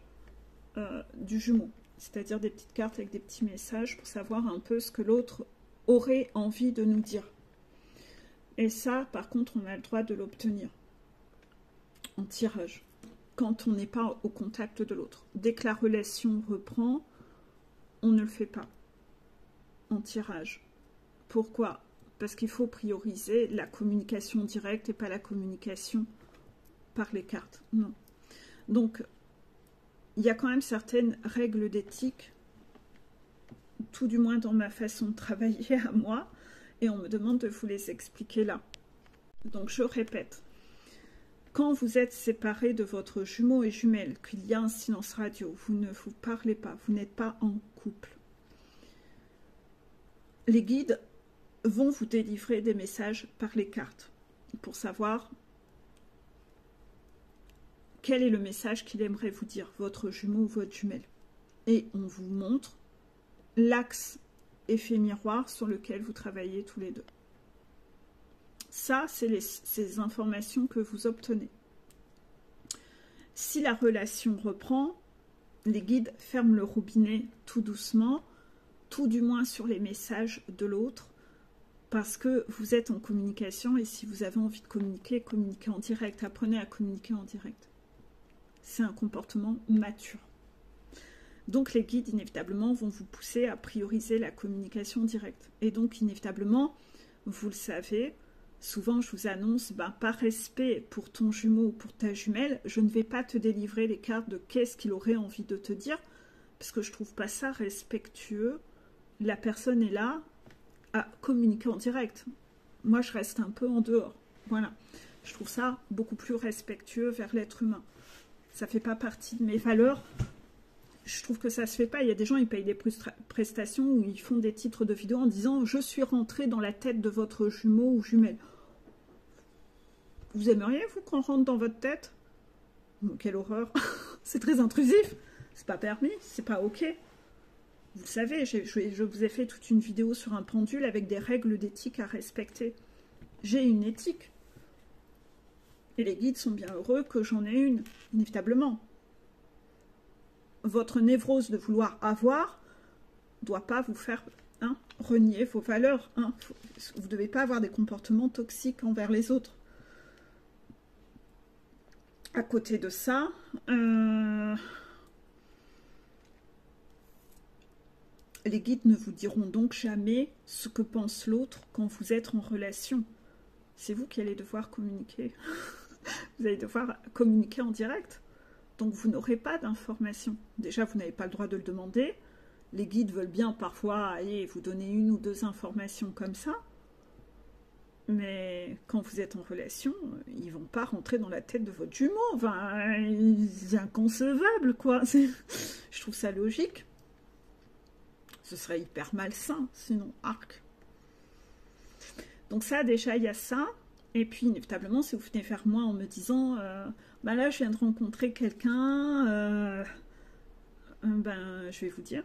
du jumeau, c'est-à-dire des petites cartes avec des petits messages pour savoir un peu ce que l'autre aurait envie de nous dire. Et ça, par contre, on a le droit de l'obtenir en tirage, quand on n'est pas au contact de l'autre. Dès que la relation reprend, on ne le fait pas en tirage. Pourquoi? Parce qu'il faut prioriser la communication directe et pas la communication par les cartes. Non. Donc, il y a quand même certaines règles d'éthique, tout du moins dans ma façon de travailler à moi, et on me demande de vous les expliquer là. Donc, je répète. Quand vous êtes séparés de votre jumeau et jumelle, qu'il y a un silence radio, vous ne vous parlez pas, vous n'êtes pas en couple. Les guides vont vous délivrer des messages par les cartes pour savoir quel est le message qu'il aimerait vous dire, votre jumeau ou votre jumelle. Et on vous montre l'axe effet miroir sur lequel vous travaillez tous les deux. Ça, c'est ces informations que vous obtenez. Si la relation reprend, les guides ferment le robinet tout doucement, tout du moins sur les messages de l'autre, parce que vous êtes en communication et si vous avez envie de communiquer, communiquez en direct. Apprenez à communiquer en direct. C'est un comportement mature. Donc les guides, inévitablement, vont vous pousser à prioriser la communication directe. Et donc, inévitablement, vous le savez, souvent je vous annonce, par respect pour ton jumeau ou pour ta jumelle, je ne vais pas te délivrer les cartes de qu'est-ce qu'il aurait envie de te dire, parce que je ne trouve pas ça respectueux. La personne est là, à communiquer en direct. Moi, je reste un peu en dehors. Voilà. Je trouve ça beaucoup plus respectueux vers l'être humain. Ça ne fait pas partie de mes valeurs. Je trouve que ça ne se fait pas. Il y a des gens, ils payent des prestations où ils font des titres de vidéos en disant « Je suis rentré dans la tête de votre jumeau ou jumelle ». Vous aimeriez, vous, qu'on rentre dans votre tête? Quelle horreur. C'est très intrusif. C'est pas permis, c'est pas OK. Vous le savez, je vous ai fait toute une vidéo sur un pendule avec des règles d'éthique à respecter. J'ai une éthique. Et les guides sont bien heureux que j'en ai une, inévitablement. Votre névrose de vouloir avoir ne doit pas vous faire renier vos valeurs. Vous ne devez pas avoir des comportements toxiques envers les autres. À côté de ça, les guides ne vous diront donc jamais ce que pense l'autre quand vous êtes en relation. C'est vous qui allez devoir communiquer. Vous allez devoir communiquer en direct. Donc vous n'aurez pas d'informations. Déjà, vous n'avez pas le droit de le demander. Les guides veulent bien parfois aller vous donner une ou deux informations comme ça. Mais quand vous êtes en relation, ils ne vont pas rentrer dans la tête de votre jumeau. Enfin, c'est inconcevable, quoi. Je trouve ça logique. Ce serait hyper malsain, sinon, arc. Donc ça, déjà, il y a ça. Et puis, inévitablement, si vous venez vers moi en me disant bah là, je viens de rencontrer quelqu'un, je vais vous dire,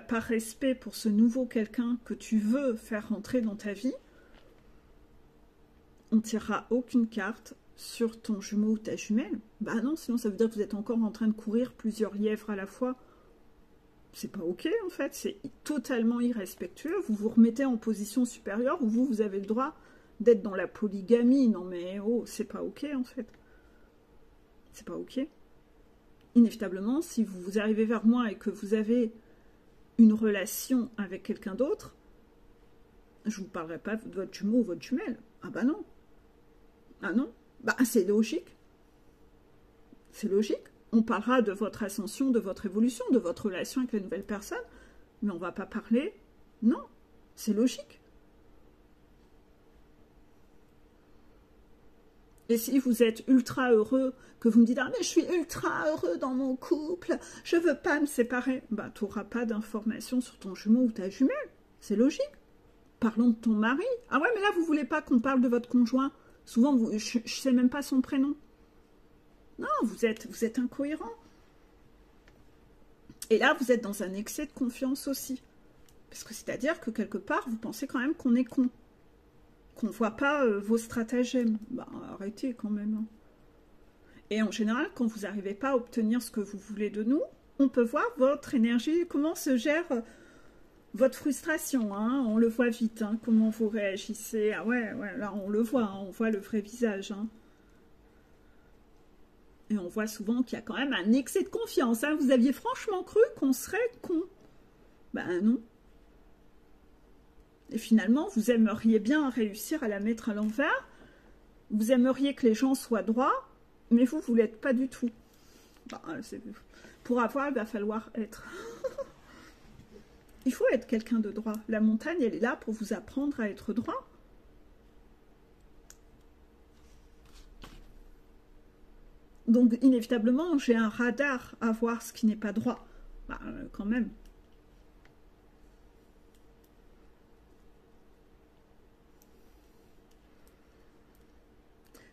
par respect pour ce nouveau quelqu'un que tu veux faire rentrer dans ta vie, on ne tirera aucune carte sur ton jumeau ou ta jumelle. Bah non, sinon ça veut dire que vous êtes encore en train de courir plusieurs lièvres à la fois. C'est pas OK, en fait. C'est totalement irrespectueux. Vous vous remettez en position supérieure où vous avez le droit d'être dans la polygamie. Non mais oh, c'est pas OK, en fait. C'est pas OK. Inévitablement, si vous arrivez vers moi et que vous avez une relation avec quelqu'un d'autre, je ne vous parlerai pas de votre jumeau ou votre jumelle. Ah bah non. Ah non. Bah c'est logique. C'est logique. On parlera de votre ascension, de votre évolution, de votre relation avec la nouvelle personne, mais on ne va pas parler. Non. C'est logique. Et si vous êtes ultra heureux, que vous me dites « Ah, mais je suis ultra heureux dans mon couple, je ne veux pas me séparer », bah, tu n'auras pas d'informations sur ton jumeau ou ta jumelle. C'est logique. Parlons de ton mari. Ah ouais, mais là, vous ne voulez pas qu'on parle de votre conjoint. Souvent, je ne sais même pas son prénom. Non, vous êtes incohérent. Et là, vous êtes dans un excès de confiance aussi. Parce que c'est-à-dire que quelque part, vous pensez quand même qu'on est con. Qu'on ne voit pas vos stratagèmes. Bah, arrêtez quand même. Et en général, quand vous n'arrivez pas à obtenir ce que vous voulez de nous, on peut voir votre énergie, comment se gère votre frustration. Hein, on le voit vite, hein, comment vous réagissez. Ah ouais, là on le voit, hein, on voit le vrai visage. Hein. Et on voit souvent qu'il y a quand même un excès de confiance. Hein. Vous aviez franchement cru qu'on serait con. Ben non. Et finalement, vous aimeriez bien réussir à la mettre à l'envers. Vous aimeriez que les gens soient droits, mais vous ne l'êtes pas du tout. Ben, pour avoir, il va falloir être. Il faut être quelqu'un de droit. La montagne, elle est là pour vous apprendre à être droit. Donc, inévitablement, j'ai un radar à voir ce qui n'est pas droit. Ben, quand même.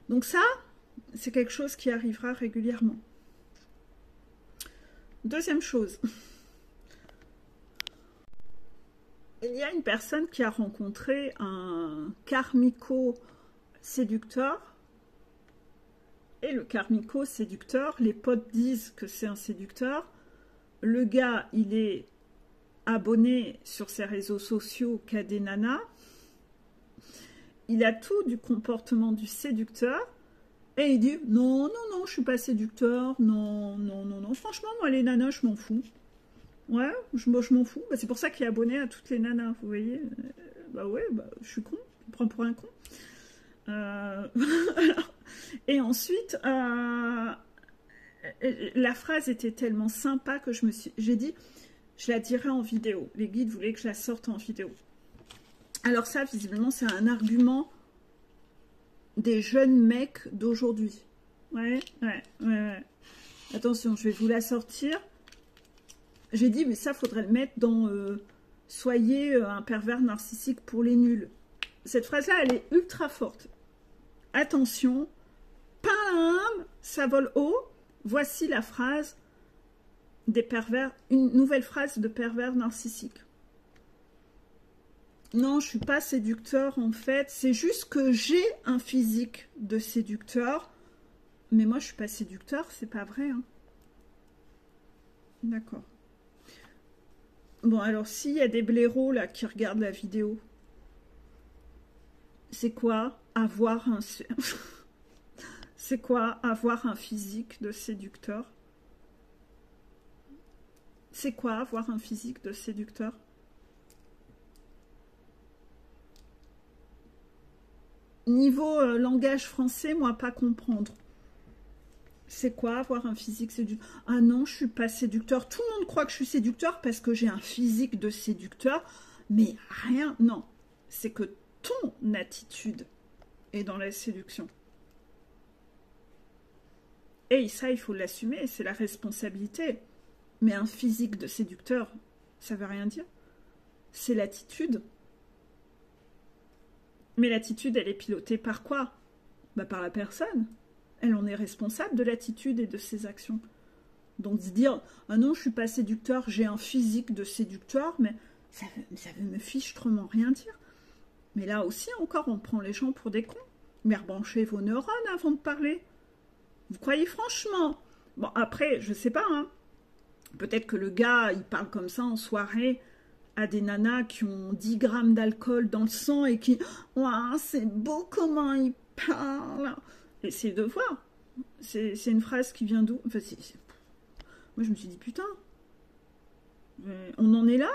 Donc ça, c'est quelque chose qui arrivera régulièrement. Deuxième chose. Il y a une personne qui a rencontré un karmico-séducteur. Et le karmico-séducteur, les potes disent que c'est un séducteur. Le gars, il est abonné sur ses réseaux sociaux qu'à des nanas. Il a tout du comportement du séducteur. Et il dit, non, je suis pas séducteur. Non, franchement, moi, les nanas, je m'en fous. Ouais, je m'en fous. Bah, c'est pour ça qu'il est abonné à toutes les nanas, vous voyez. Bah ouais, je suis con. Je me prends pour un con. Et ensuite, la phrase était tellement sympa que j'ai dit, je la dirai en vidéo. Les guides voulaient que je la sorte en vidéo. Alors ça, visiblement, c'est un argument des jeunes mecs d'aujourd'hui. Ouais. Attention, je vais vous la sortir. J'ai dit, mais ça, faudrait le mettre dans soyez un pervers narcissique pour les nuls. Cette phrase-là, elle est ultra forte. Attention, pam, ça vole haut. Voici la phrase des pervers, une nouvelle phrase de pervers narcissique. Non, je suis pas séducteur en fait. C'est juste que j'ai un physique de séducteur. Mais moi, je suis pas séducteur, c'est pas vrai. Hein. D'accord. Bon, alors, s'il y a des blaireaux là qui regardent la vidéo, c'est quoi avoir un... c'est quoi avoir un physique de séducteur? C'est quoi avoir un physique de séducteur? Niveau langage français, moi, pas comprendre. C'est quoi avoir un physique séducteur? Ah non, je suis pas séducteur. Tout le monde croit que je suis séducteur parce que j'ai un physique de séducteur. Mais rien, non. C'est que ton attitude est dans la séduction. Et ça, il faut l'assumer, c'est la responsabilité. Mais un physique de séducteur, ça veut rien dire. C'est l'attitude. Mais l'attitude, elle est pilotée par quoi? Bah, par la personne. Elle en est responsable de l'attitude et de ses actions. Donc se dire, ah non, je suis pas séducteur, j'ai un physique de séducteur, mais ça veut me fichtrement rien dire. Mais là aussi, encore, on prend les gens pour des cons. Mais rebranchez vos neurones avant de parler. Vous croyez franchement? Bon, après, je sais pas, hein. Peut-être que le gars, il parle comme ça en soirée à des nanas qui ont 10 grammes d'alcool dans le sang et qui... Ouah, c'est beau comment il parle. Essayez de voir. C'est une phrase qui vient d'où? Enfin, moi, je me suis dit, putain, on en est là.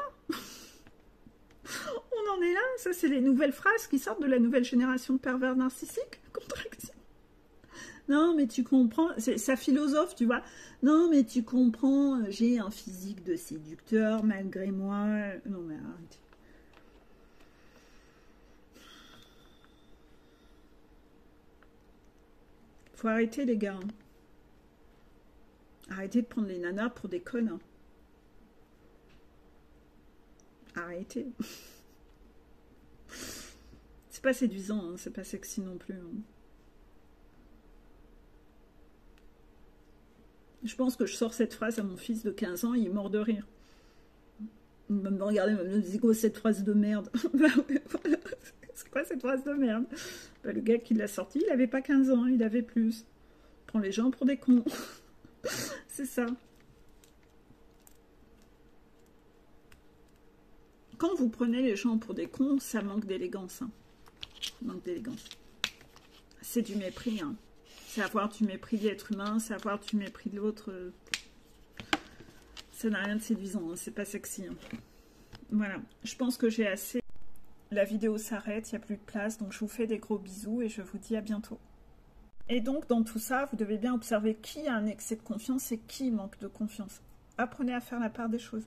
On en est là. Ça, c'est les nouvelles phrases qui sortent de la nouvelle génération de pervers narcissiques. Contraction. Non, mais tu comprends, c'est sa philosophe, tu vois. Non, mais tu comprends, j'ai un physique de séducteur malgré moi. Non, mais arrête. Faut arrêter, les gars. Arrêtez de prendre les nanas pour des connes. Arrêtez. C'est pas séduisant, hein, c'est pas sexy non plus. Hein. Je pense que je sors cette phrase à mon fils de 15 ans, il est mort de rire. Il va me regarder, il va me dire, c'est quoi cette phrase de merde? C'est quoi cette phrase de merde? Bah, le gars qui l'a sorti, il avait pas 15 ans, il avait plus. Il prend les gens pour des cons. C'est ça. Quand vous prenez les gens pour des cons, ça manque d'élégance. Hein. Manque d'élégance. C'est du mépris, hein. C'est avoir du mépris de l'être humain, c'est avoir du mépris de l'autre. Ça n'a rien de séduisant, hein, c'est pas sexy. Hein. Voilà, je pense que j'ai assez. La vidéo s'arrête, il n'y a plus de place, donc je vous fais des gros bisous et je vous dis à bientôt. Et donc, dans tout ça, vous devez bien observer qui a un excès de confiance et qui manque de confiance. Apprenez à faire la part des choses.